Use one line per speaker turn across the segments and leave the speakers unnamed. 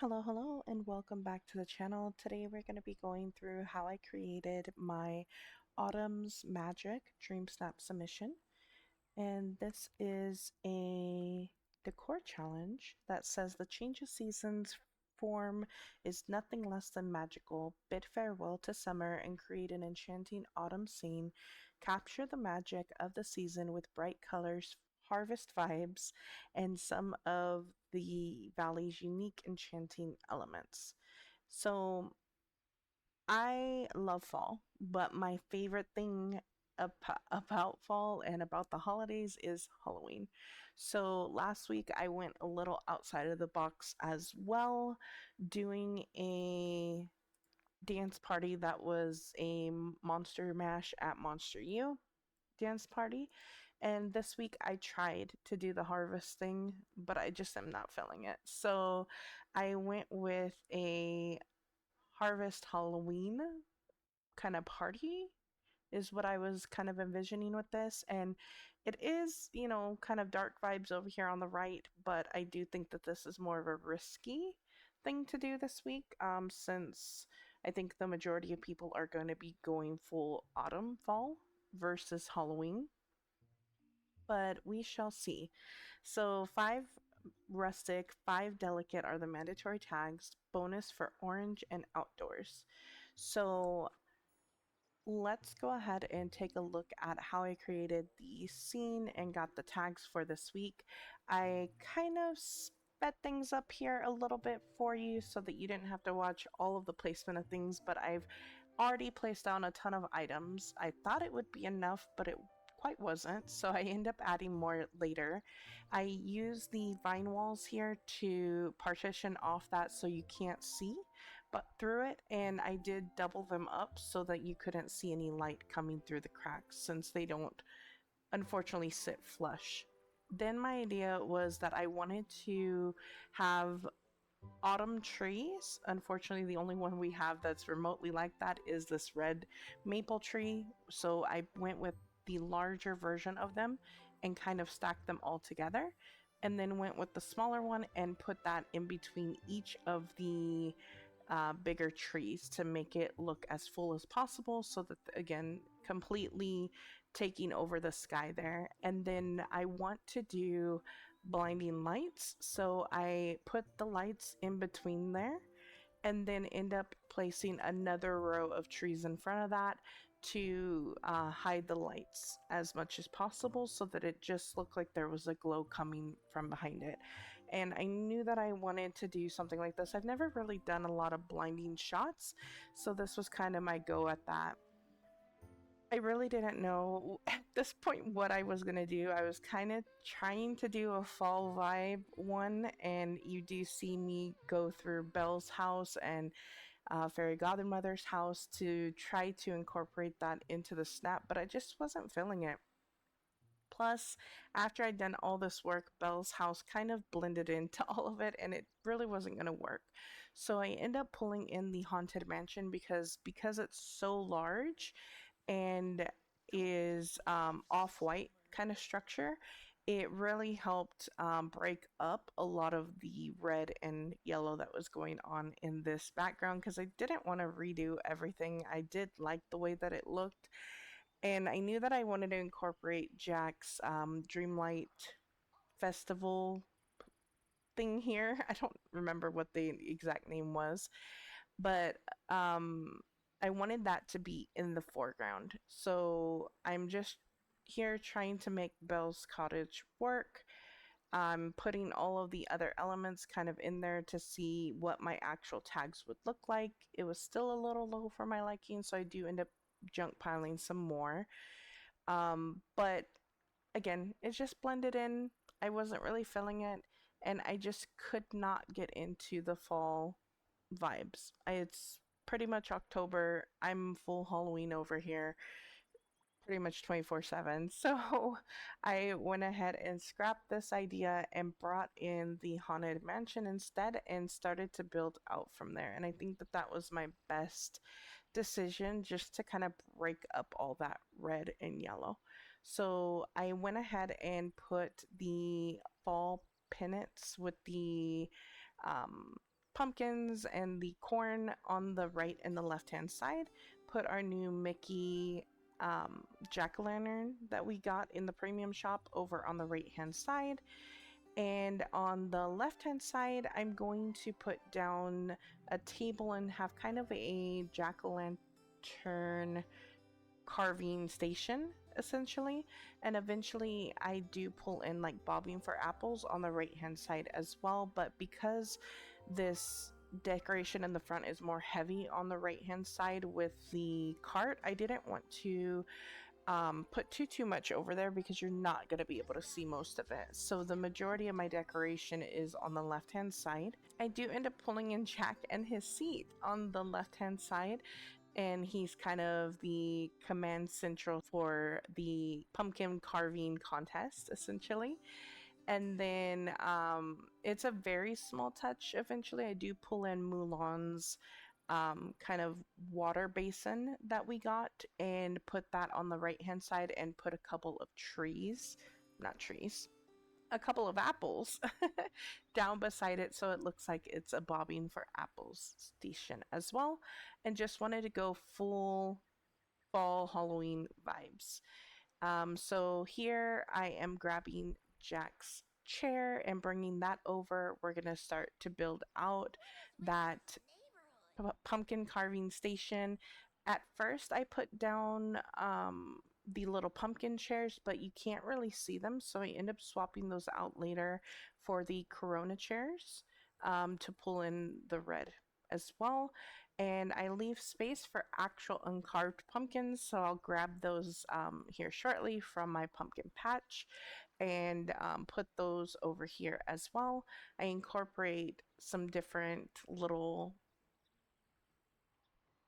Hello, and welcome back to the channel. Today we're going to be going through how I created my Autumn's Magic DreamSnap submission. And this is a decor challenge that says the change of seasons form is nothing less than magical. Bid farewell to summer and create an enchanting autumn scene. Capture the magic of the season with bright colors, harvest vibes, and some of the valley's unique enchanting elements. So I love fall, but my favorite thing about fall and about the holidays is Halloween. So last week I went a little outside of the box as well, doing a dance party that was a Monster Mash at Monster U dance party. And this week I tried to do the harvest thing, but I just am not feeling it. So I went with a harvest Halloween kind of party is what I was kind of envisioning with this. And it is, kind of dark vibes over here on the right, but I do think that this is more of a risky thing to do this week, since I think the majority of people are going to be going full autumn fall versus Halloween. But we shall see. So, 5 rustic, 5 delicate are the mandatory tags, bonus for orange and outdoors. So, let's go ahead and take a look at how I created the scene and got the tags for this week. I kind of sped things up here a little bit for you so that you didn't have to watch all of the placement of things, but I've already placed down a ton of items. I thought it would be enough, but it quite wasn't, so I end up adding more later. I use the vine walls here to partition off that so you can't see but through it, and I did double them up so that you couldn't see any light coming through the cracks since they don't unfortunately sit flush. Then my idea was that I wanted to have autumn trees. Unfortunately, the only one we have that's remotely like that is this red maple tree. So I went with the larger version of them and kind of stacked them all together. And then went with the smaller one and put that in between each of the bigger trees to make it look as full as possible so that, again, completely taking over the sky there. And then I want to do blinding lights, so I put the lights in between there and then end up placing another row of trees in front of that to hide the lights as much as possible so that it just looked like there was a glow coming from behind it. And I knew that I wanted to do something like this. I've never really done a lot of blinding shots, so this was kind of my go at that. I really didn't know at this point what I was going to do. I was kind of trying to do a fall vibe one, and you do see me go through Belle's house and Fairy Godmother's house to try to incorporate that into the snap, but I just wasn't feeling it. Plus, after I'd done all this work, Belle's house kind of blended into all of it and it really wasn't going to work. So I end up pulling in the Haunted Mansion because it's so large and is off-white kind of structure. It really helped break up a lot of the red and yellow that was going on in this background because I didn't want to redo everything. I did like the way that it looked, and I knew that I wanted to incorporate Jack's Dreamlight festival thing here. I don't remember what the exact name was, but I wanted that to be in the foreground. So I'm just here trying to make Belle's cottage work. I'm putting all of the other elements kind of in there to see what my actual tags would look like. It was still a little low for my liking, so I do end up junk piling some more. But again, it's just blended in. I wasn't really feeling it, and I just could not get into the fall vibes. It's pretty much October. I'm full Halloween over here, pretty much 24/7. So I went ahead and scrapped this idea and brought in the Haunted Mansion instead and started to build out from there. And I think that that was my best decision, just to kind of break up all that red and yellow. So I went ahead and put the fall pennants with the pumpkins and the corn on the right and the left hand side. Put our new Mickey jack-o'-lantern that we got in the premium shop over on the right hand side. And on the left hand side, I'm going to put down a table and have kind of a jack-o'-lantern carving station essentially. And eventually I do pull in like bobbing for apples on the right hand side as well, but because this decoration in the front is more heavy on the right hand side with the cart, I didn't want to put too much over there because you're not going to be able to see most of it. So the majority of my decoration is on the left hand side. I do end up pulling in Jack and his seat on the left hand side, and he's kind of the command central for the pumpkin carving contest essentially. And then it's a very small touch. Eventually I do pull in Mulan's kind of water basin that we got and put that on the right hand side, and put a couple of a couple of apples down beside it, so it looks like it's a bobbing for apples station as well. And just wanted to go full fall Halloween vibes. So here I am grabbing Jack's chair and bringing that over. We're gonna start to build out that pumpkin carving station. At first I put down the little pumpkin chairs, but you can't really see them, so I end up swapping those out later for the Corona chairs to pull in the red as well. And I leave space for actual uncarved pumpkins, so I'll grab those here shortly from my pumpkin patch and put those over here as well. I incorporate some different little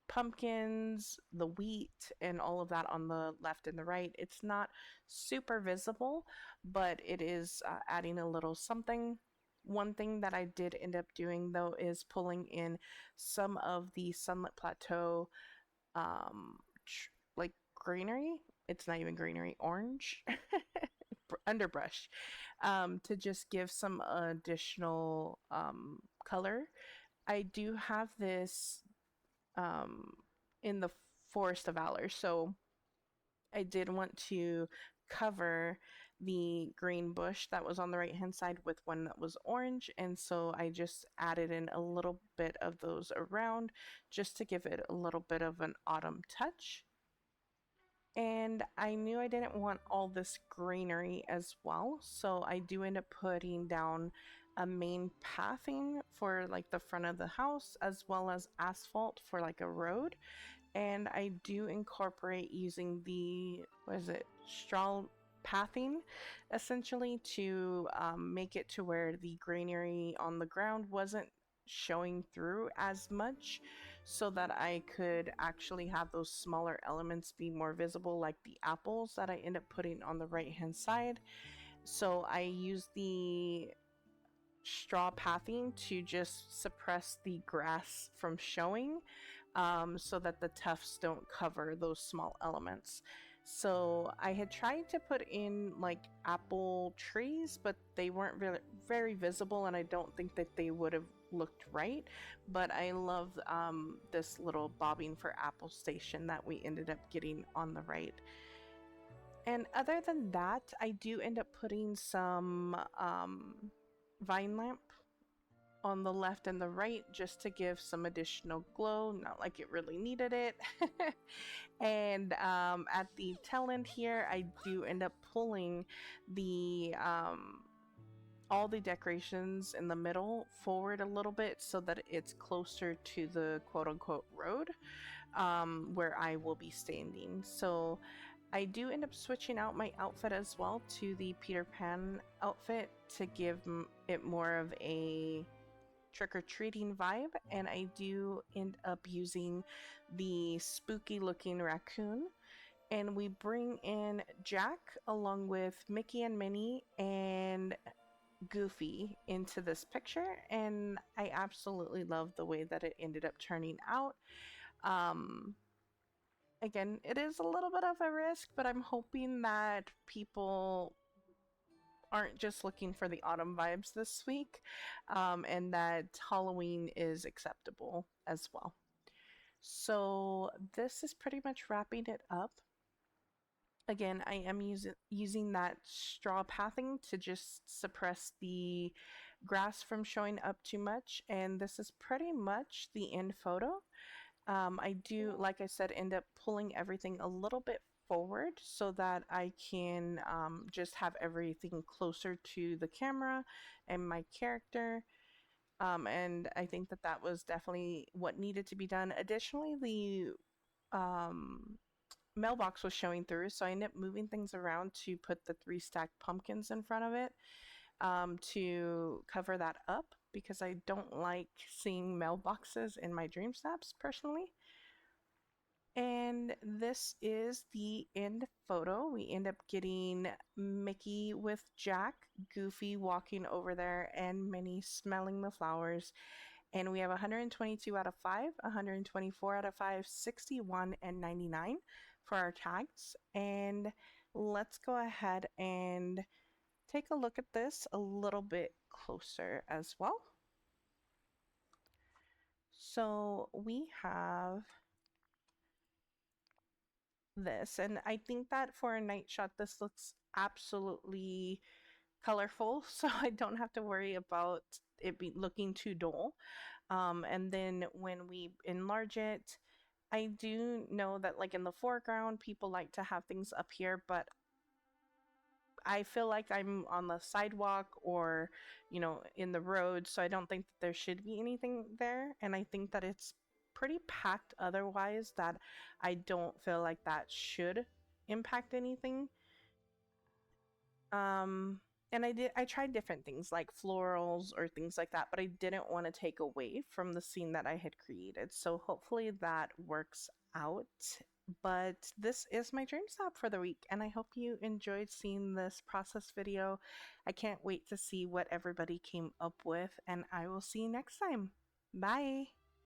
pumpkins, the wheat, and all of that on the left and the right. It's not super visible, but it is adding a little something. One thing that I did end up doing though is pulling in some of the Sunlit Plateau like greenery. It's not even greenery, orange underbrush, to just give some additional color. I do have this in the Forest of Valor, so I did want to cover the green bush that was on the right hand side with one that was orange, and so I just added in a little bit of those around just to give it a little bit of an autumn touch. And I knew I didn't want all this greenery as well, so I do end up putting down a main pathing for like the front of the house, as well as asphalt for like a road. And I do incorporate using the, what is it, straw pathing essentially to make it to where the greenery on the ground wasn't showing through as much, so that I could actually have those smaller elements be more visible, like the apples that I end up putting on the right hand side. So I use the straw pathing to just suppress the grass from showing, so that the tufts don't cover those small elements. So I had tried to put in like apple trees, but they weren't really very visible, and I don't think that they would have looked right. But I love this little bobbing for apple station that we ended up getting on the right. And other than that, I do end up putting some vine lamp on the left and the right just to give some additional glow, not like it really needed it. And at the tail end here, I do end up pulling the all the decorations in the middle forward a little bit so that it's closer to the quote-unquote road where I will be standing. So I do end up switching out my outfit as well to the Peter Pan outfit to give it more of a trick-or-treating vibe, and I do end up using the spooky looking raccoon, and we bring in Jack along with Mickey and Minnie and Goofy into this picture, and I absolutely love the way that it ended up turning out. Again, it is a little bit of a risk, but I'm hoping that people aren't just looking for the autumn vibes this week, and that Halloween is acceptable as well. So this is pretty much wrapping it up. Again, I am using that straw pathing to just suppress the grass from showing up too much, and this is pretty much the end photo. I do, like I said, end up pulling everything a little bit forward so that I can just have everything closer to the camera and my character. And I think that that was definitely what needed to be done. Additionally, the mailbox was showing through, so I ended up moving things around to put the 3 stacked pumpkins in front of it to cover that up because I don't like seeing mailboxes in my DreamSnaps personally. And this is the end photo. We end up getting Mickey with Jack, Goofy walking over there, and Minnie smelling the flowers. And we have 122 out of 5, 124 out of 5, 61, and 99 for our tags. And let's go ahead and take a look at this a little bit closer as well. So we have this, and I think that for a night shot this looks absolutely colorful, so I don't have to worry about it be looking too dull. And then when we enlarge it, I do know that like in the foreground people like to have things up here, but I feel like I'm on the sidewalk or, you know, in the road, so I don't think that there should be anything there. And I think that it's pretty packed otherwise, that I don't feel like that should impact anything. And I tried different things like florals or things like that, but I didn't want to take away from the scene that I had created. So hopefully that works out. But this is my dream snap for the week, and I hope you enjoyed seeing this process video. I can't wait to see what everybody came up with, and I will see you next time. Bye!